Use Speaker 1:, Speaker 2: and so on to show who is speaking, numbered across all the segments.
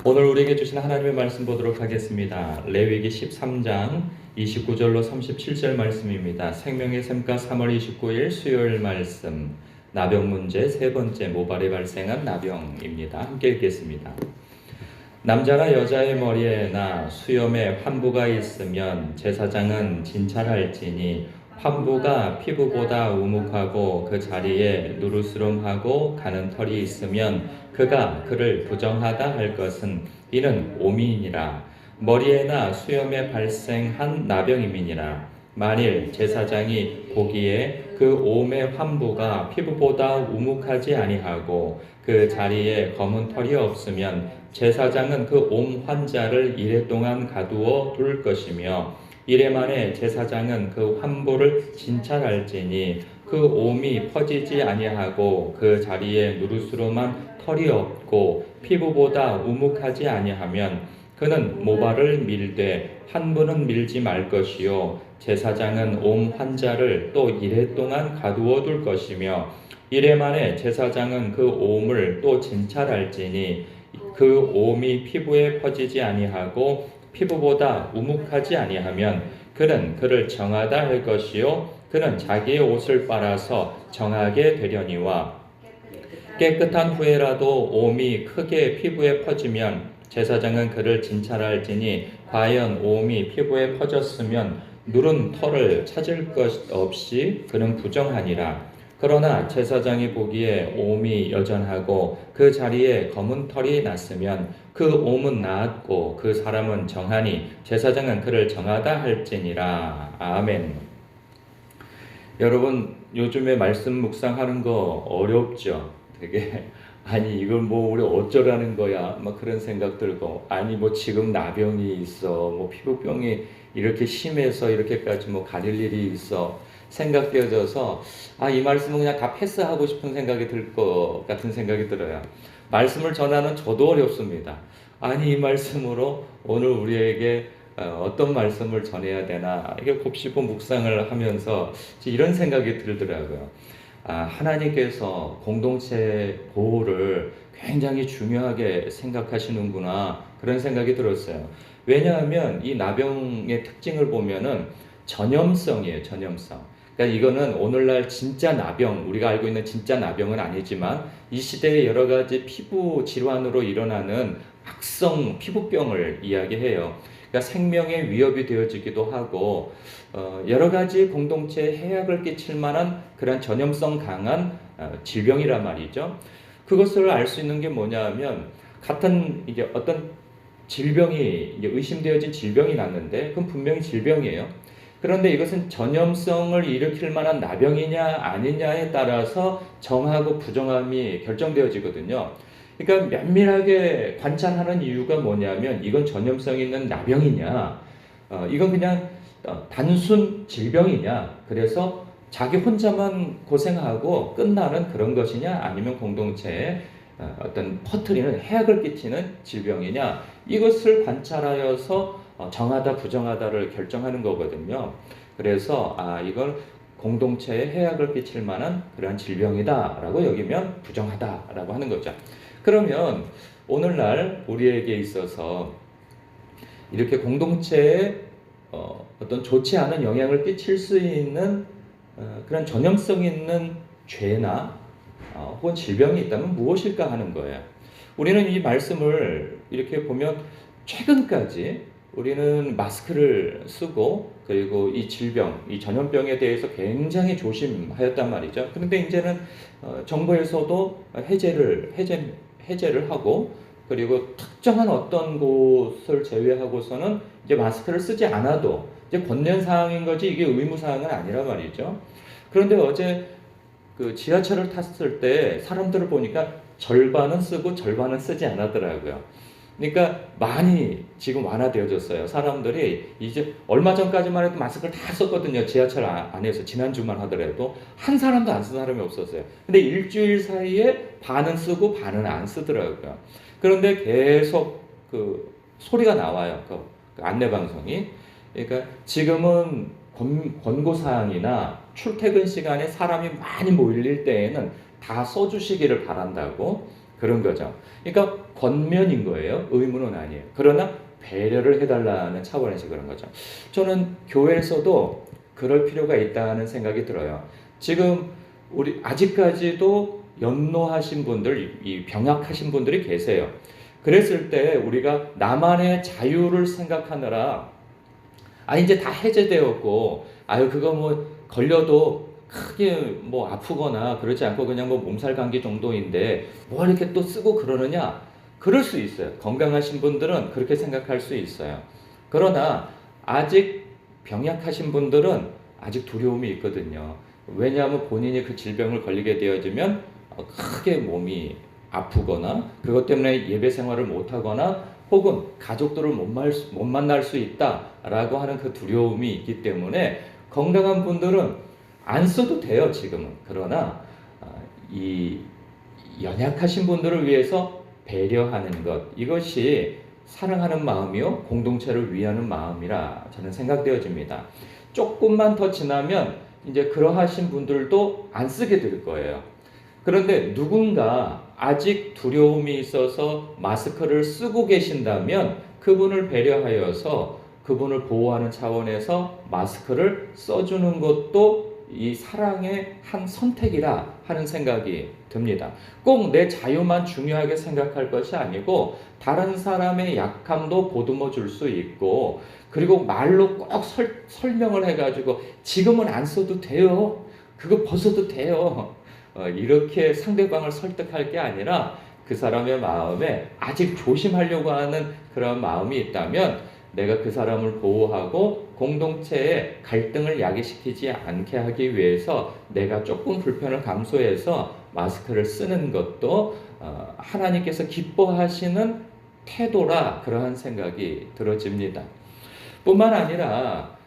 Speaker 1: 오늘 우리에게 주신 하나님의 말씀 보도록 하겠습니다. 레위기 13장 29절로 37절 말씀입니다. 생명의 샘가 3월 29일 수요일 말씀, 나병 문제 세 번째, 모발에 발생한 나병입니다. 함께 읽겠습니다. 남자나 여자의 머리에나 수염에 환부가 있으면 제사장은 진찰할지니, 환부가 피부보다 우묵하고 그 자리에 누르스름하고 가는 털이 있으면 그가 그를 부정하다 할 것은 이는 오미이니라. 머리에나 수염에 발생한 나병임이니라. 만일 제사장이 보기에 그 옴의 환부가 피부보다 우묵하지 아니하고 그 자리에 검은 털이 없으면 제사장은 그 옴 환자를 이레 동안 가두어 둘 것이며, 이레 만에 제사장은 그 환부를 진찰할지니 그 옴이 퍼지지 아니하고 그 자리에 누르스름한 털이 없고 피부보다 우묵하지 아니하면 그는 모발을 밀되 환부는 밀지 말 것이요, 제사장은 옴 환자를 또 이레 동안 가두어 둘 것이며, 이레 만에 제사장은 그 옴을 또 진찰할지니 그 옴이 피부에 퍼지지 아니하고 피부보다 우묵하지 아니하면 그는 그를 정하다 할 것이요, 그는 자기의 옷을 빨아서 정하게 되려니와, 깨끗한 후에라도 옴이 크게 피부에 퍼지면 제사장은 그를 진찰할지니 과연 옴이 피부에 퍼졌으면 누른 털을 찾을 것 없이 그는 부정하니라. 그러나 제사장이 보기에 옴이 여전하고 그 자리에 검은 털이 났으면 그 옴은 나았고 그 사람은 정하니 제사장은 그를 정하다 할지니라. 아멘. 여러분, 요즘에 말씀 묵상하는 거 어렵죠? 되게 아니 이걸 뭐 우리 어쩌라는 거야 막 그런 생각 들고, 아니 뭐 지금 나병이 있어, 뭐 피부병이 이렇게 심해서 이렇게까지 뭐 가릴 일이 있어 생각되어져서 이 말씀은 그냥 다 패스하고 싶은 생각이 들 것 같은 생각이 들어요. 말씀을 전하는 저도 어렵습니다. 아니 이 말씀으로 오늘 우리에게 어떤 말씀을 전해야 되나, 이게 곱씹어 묵상을 하면서 이런 생각이 들더라고요. 하나님께서 공동체 보호를 굉장히 중요하게 생각하시는구나, 그런 생각이 들었어요. 왜냐하면 이 나병의 특징을 보면은 전염성이에요, 전염성. 그러니까 이거는 오늘날 진짜 나병, 우리가 알고 있는 진짜 나병은 아니지만 이 시대의 여러 가지 피부 질환으로 일어나는 악성 피부병을 이야기해요. 그러니까 생명에 위협이 되어지기도 하고 여러 가지 공동체에 해악을 끼칠 만한 그런 전염성 강한 질병이란 말이죠. 그것을 알 수 있는 게 뭐냐면, 같은 이제 어떤 질병이 이제 의심되어진 질병이 났는데 그건 분명히 질병이에요. 그런데 이것은 전염성을 일으킬 만한 나병이냐 아니냐에 따라서 정하고 부정함이 결정되어지거든요. 그러니까 면밀하게 관찰하는 이유가 뭐냐면, 이건 전염성 있는 나병이냐, 이건 그냥 단순 질병이냐, 그래서 자기 혼자만 고생하고 끝나는 그런 것이냐, 아니면 공동체에 어떤 퍼뜨리는 해악을 끼치는 질병이냐, 이것을 관찰하여서 정하다 부정하다를 결정하는 거거든요. 그래서 이건 공동체에 해악을 끼칠 만한 그러한 질병이다라고 여기면 부정하다라고 하는 거죠. 그러면 오늘날 우리에게 있어서 이렇게 공동체에 어떤 좋지 않은 영향을 끼칠 수 있는 그런 전염성 있는 죄나 혹은 질병이 있다면 무엇일까 하는 거예요. 우리는 이 말씀을 이렇게 보면 최근까지 우리는 마스크를 쓰고, 그리고 이 질병, 이 전염병에 대해서 굉장히 조심하였단 말이죠. 그런데 이제는 정부에서도 해제를 하고, 그리고 특정한 어떤 곳을 제외하고서는 이제 마스크를 쓰지 않아도 이제 권면 사항인 거지, 이게 의무 사항은 아니란 말이죠. 그런데 어제 그 지하철을 탔을 때 사람들을 보니까 절반은 쓰고 절반은 쓰지 않았더라고요. 그러니까 많이 지금 완화되어졌어요. 사람들이 이제 얼마 전까지만 해도 마스크를 다 썼거든요. 지하철 안에서 지난주만 하더라도 한 사람도 안 쓴 사람이 없었어요. 근데 일주일 사이에 반은 쓰고 반은 안 쓰더라고요. 그런데 계속 그 소리가 나와요. 그 안내 방송이. 그러니까 지금은 권고사항이나 출퇴근 시간에 사람이 많이 몰릴 때에는 다 써주시기를 바란다고 그런 거죠. 그러니까 권면인 거예요. 의무는 아니에요. 그러나 배려를 해달라는 차원에서 그런 거죠. 저는 교회에서도 그럴 필요가 있다는 생각이 들어요. 지금 우리 아직까지도 연로하신 분들, 이 병약하신 분들이 계세요. 그랬을 때 우리가 나만의 자유를 생각하느라 이제 다 해제되었고 그거 뭐 걸려도 크게 뭐 아프거나 그러지 않고 그냥 뭐 몸살 감기 정도인데 뭐 이렇게 또 쓰고 그러느냐? 그럴 수 있어요. 건강하신 분들은 그렇게 생각할 수 있어요. 그러나 아직 병약하신 분들은 아직 두려움이 있거든요. 왜냐하면 본인이 그 질병을 걸리게 되어지면 크게 몸이 아프거나 그것 때문에 예배 생활을 못하거나 혹은 가족들을 못 만날 수 있다라고 하는 그 두려움이 있기 때문에 건강한 분들은 안 써도 돼요, 지금은. 그러나 이 연약하신 분들을 위해서 배려하는 것, 이것이 사랑하는 마음이요 공동체를 위하는 마음이라 저는 생각되어집니다. 조금만 더 지나면 이제 그러하신 분들도 안 쓰게 될 거예요. 그런데 누군가 아직 두려움이 있어서 마스크를 쓰고 계신다면 그분을 배려하여서 그분을 보호하는 차원에서 마스크를 써주는 것도 이 사랑의 한 선택이라 하는 생각이 듭니다. 꼭 내 자유만 중요하게 생각할 것이 아니고 다른 사람의 약함도 보듬어 줄 수 있고 그리고 말로 꼭 설명을 해가지고 지금은 안 써도 돼요. 그거 벗어도 돼요. 이렇게 상대방을 설득할 게 아니라 그 사람의 마음에 아직 조심하려고 하는 그런 마음이 있다면 내가 그 사람을 보호하고 공동체의 갈등을 야기시키지 않게 하기 위해서 내가 조금 불편을 감수해서 마스크를 쓰는 것도 하나님께서 기뻐하시는 태도라 그러한 생각이 들어집니다. 뿐만 아니라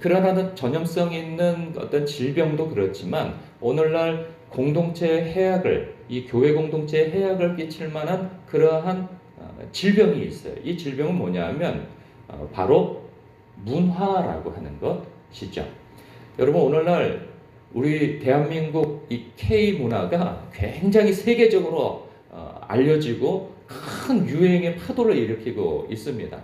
Speaker 1: 그러한 전염성 있는 어떤 질병도 그렇지만 오늘날 공동체의 해악을 이 교회 공동체의 해악을 끼칠 만한 그러한 질병이 있어요. 이 질병은 뭐냐면 바로 문화라고 하는 것이죠. 여러분 오늘날 우리 대한민국 이 K 문화가 굉장히 세계적으로 알려지고 큰 유행의 파도를 일으키고 있습니다.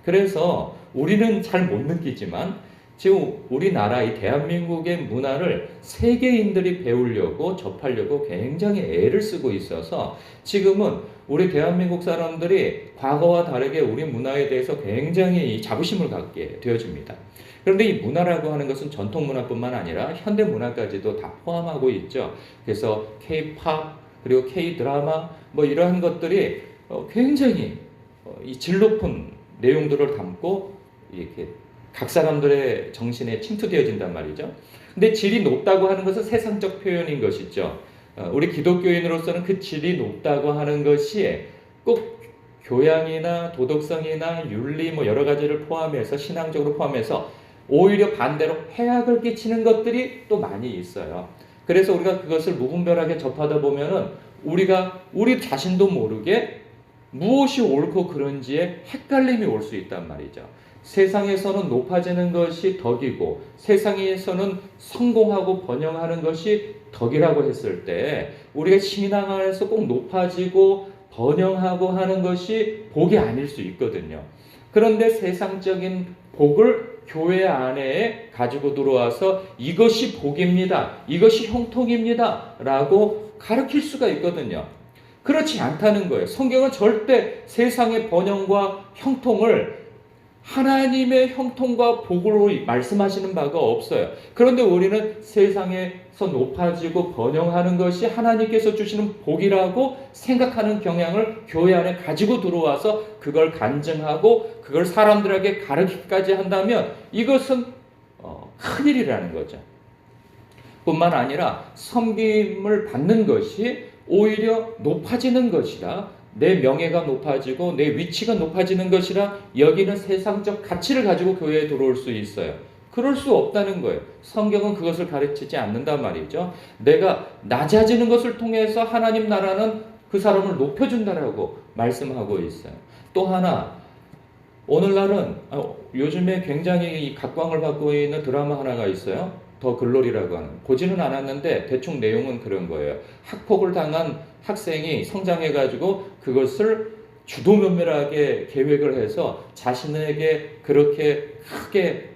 Speaker 1: 그래서 우리는 잘 못 느끼지만 지금 우리나라 이 대한민국의 문화를 세계인들이 배우려고 접하려고 굉장히 애를 쓰고 있어서 지금은 우리 대한민국 사람들이 과거와 다르게 우리 문화에 대해서 굉장히 자부심을 갖게 되어집니다. 그런데 이 문화라고 하는 것은 전통 문화뿐만 아니라 현대 문화까지도 다 포함하고 있죠. 그래서 K-팝 그리고 K-드라마 뭐 이러한 것들이 굉장히 이 질 높은 내용들을 담고 이렇게 각 사람들의 정신에 침투되어진단 말이죠. 근데 질이 높다고 하는 것은 세상적 표현인 것이죠. 우리 기독교인으로서는 그 질이 높다고 하는 것이 꼭 교양이나 도덕성이나 윤리 뭐 여러 가지를 포함해서 신앙적으로 포함해서 오히려 반대로 해악을 끼치는 것들이 또 많이 있어요. 그래서 우리가 그것을 무분별하게 접하다 보면은 우리 자신도 모르게 무엇이 옳고 그른지에 헷갈림이 올 수 있단 말이죠. 세상에서는 높아지는 것이 덕이고 세상에서는 성공하고 번영하는 것이 덕이라고 했을 때 우리가 신앙 안에서 꼭 높아지고 번영하고 하는 것이 복이 아닐 수 있거든요. 그런데 세상적인 복을 교회 안에 가지고 들어와서 이것이 복입니다. 이것이 형통입니다. 라고 가르칠 수가 있거든요. 그렇지 않다는 거예요. 성경은 절대 세상의 번영과 형통을 하나님의 형통과 복으로 말씀하시는 바가 없어요. 그런데 우리는 세상에서 높아지고 번영하는 것이 하나님께서 주시는 복이라고 생각하는 경향을 교회 안에 가지고 들어와서 그걸 간증하고 그걸 사람들에게 가르치기까지 한다면 이것은 큰일이라는 거죠. 뿐만 아니라 섬김을 받는 것이 오히려 높아지는 것이라 내 명예가 높아지고 내 위치가 높아지는 것이라 여기는 세상적 가치를 가지고 교회에 들어올 수 있어요. 그럴 수 없다는 거예요. 성경은 그것을 가르치지 않는단 말이죠. 내가 낮아지는 것을 통해서 하나님 나라는 그 사람을 높여준다라고 말씀하고 있어요. 또 하나 오늘날은 요즘에 굉장히 각광을 받고 있는 드라마 하나가 있어요. 더 글로리라고 하는, 보지는 않았는데 대충 내용은 그런 거예요. 학폭을 당한 학생이 성장해가지고 그것을 주도면밀하게 계획을 해서 자신에게 그렇게 크게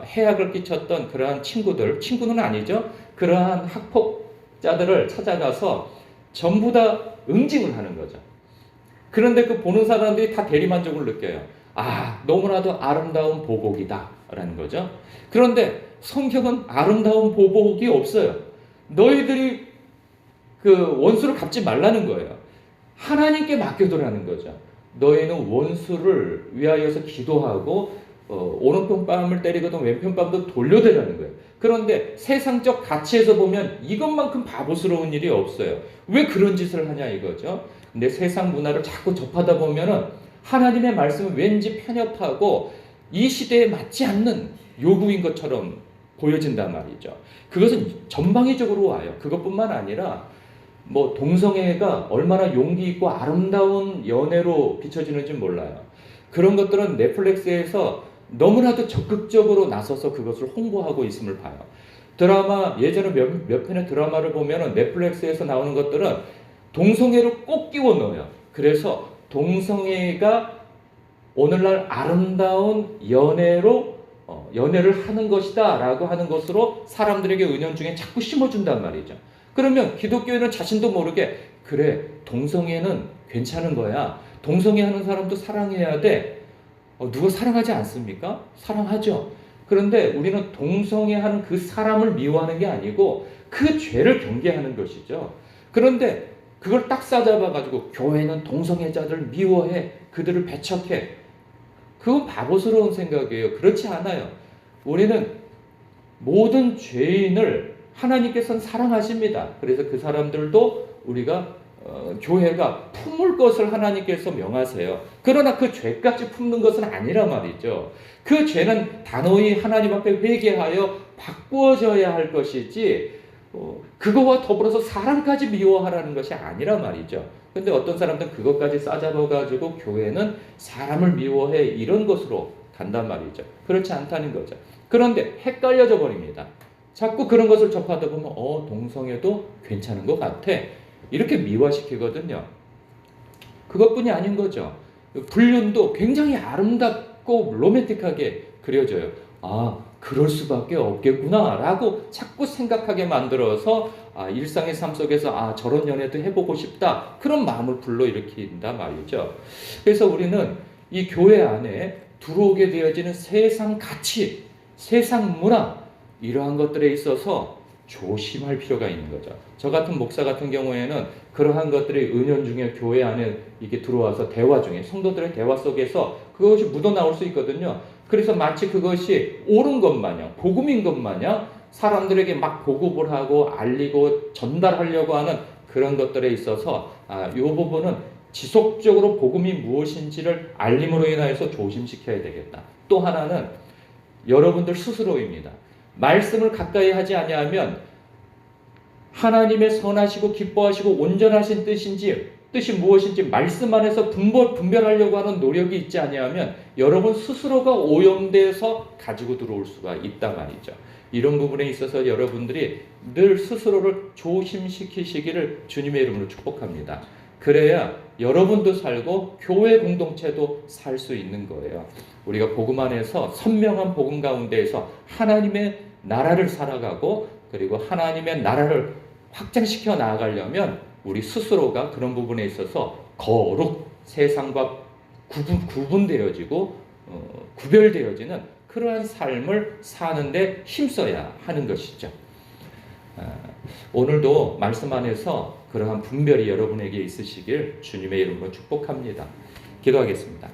Speaker 1: 해악을 끼쳤던 그러한 친구는 아니죠. 그러한 학폭자들을 찾아가서 전부 다 응징을 하는 거죠. 그런데 그 보는 사람들이 다 대리만족을 느껴요. 아, 너무나도 아름다운 보복이다 라는 거죠. 그런데 성경은 아름다운 보복이 없어요. 너희들이 그 원수를 갚지 말라는 거예요. 하나님께 맡겨두라는 거죠. 너희는 원수를 위하여서 기도하고 오른편 뺨을 때리거든 왼편 뺨도 돌려대라는 거예요. 그런데 세상적 가치에서 보면 이것만큼 바보스러운 일이 없어요. 왜 그런 짓을 하냐 이거죠. 근데 세상 문화를 자꾸 접하다 보면은 하나님의 말씀은 왠지 편협하고 이 시대에 맞지 않는 요구인 것처럼 보여진단 말이죠. 그것은 전방위적으로 와요. 그것뿐만 아니라 뭐 동성애가 얼마나 용기 있고 아름다운 연애로 비춰지는지 몰라요. 그런 것들은 넷플릭스에서 너무나도 적극적으로 나서서 그것을 홍보하고 있음을 봐요. 드라마 예전에 몇 편의 드라마를 보면은 넷플릭스에서 나오는 것들은 동성애를 꼭 끼워 넣어요. 그래서 동성애가 오늘날 아름다운 연애를 하는 것이다라고 하는 것으로 사람들에게 은연중에 자꾸 심어준단 말이죠. 그러면 기독교인은 자신도 모르게 그래 동성애는 괜찮은 거야. 동성애 하는 사람도 사랑해야 돼. 누가 사랑하지 않습니까? 사랑하죠. 그런데 우리는 동성애 하는 그 사람을 미워하는 게 아니고 그 죄를 경계하는 것이죠. 그런데 그걸 딱 싸잡아가지고 교회는 동성애자들을 미워해. 그들을 배척해. 그건 바보스러운 생각이에요. 그렇지 않아요. 우리는 모든 죄인을 하나님께서는 사랑하십니다. 그래서 그 사람들도 우리가 교회가 품을 것을 하나님께서 명하세요. 그러나 그 죄까지 품는 것은 아니라 말이죠. 그 죄는 단호히 하나님 앞에 회개하여 바꾸어져야 할 것이지 그거와 더불어서 사람까지 미워하라는 것이 아니라 말이죠. 근데 어떤 사람들은 그것까지 싸잡아가지고 교회는 사람을 미워해 이런 것으로 간단 말이죠. 그렇지 않다는 거죠. 그런데 헷갈려져 버립니다. 자꾸 그런 것을 접하다 보면 동성애도 괜찮은 것 같아. 이렇게 미화시키거든요. 그것뿐이 아닌 거죠. 불륜도 굉장히 아름답고 로맨틱하게 그려져요. 아, 그럴 수밖에 없겠구나 라고 자꾸 생각하게 만들어서 일상의 삶 속에서 저런 연애도 해보고 싶다. 그런 마음을 불러일으킨다 말이죠. 그래서 우리는 이 교회 안에 들어오게 되어지는 세상 가치, 세상 문화 이러한 것들에 있어서 조심할 필요가 있는 거죠. 저 같은 목사 같은 경우에는 그러한 것들이 은연중에 교회 안에 이게 들어와서 대화 중에 성도들의 대화 속에서 그것이 묻어나올 수 있거든요. 그래서 마치 그것이 옳은 것 마냥 복음인 것 마냥 사람들에게 막 보급을 하고 알리고 전달하려고 하는 그런 것들에 있어서 이 부분은 지속적으로 복음이 무엇인지를 알림으로 인하여서 조심시켜야 되겠다. 또 하나는 여러분들 스스로입니다. 말씀을 가까이 하지 아니하면 하나님의 선하시고 기뻐하시고 온전하신 뜻이 무엇인지 말씀 안에서 분별하려고 하는 노력이 있지 아니하면 여러분 스스로가 오염돼서 가지고 들어올 수가 있다 말이죠. 이런 부분에 있어서 여러분들이 늘 스스로를 조심시키시기를 주님의 이름으로 축복합니다. 그래야 여러분도 살고 교회 공동체도 살 수 있는 거예요. 우리가 복음 안에서 선명한 복음 가운데에서 하나님의 나라를 살아가고 그리고 하나님의 나라를 확장시켜 나아가려면 우리 스스로가 그런 부분에 있어서 거룩 세상과 구분되어지고 구별되어지는 그러한 삶을 사는데 힘써야 하는 것이죠. 오늘도 말씀 안에서 그러한 분별이 여러분에게 있으시길 주님의 이름으로 축복합니다. 기도하겠습니다.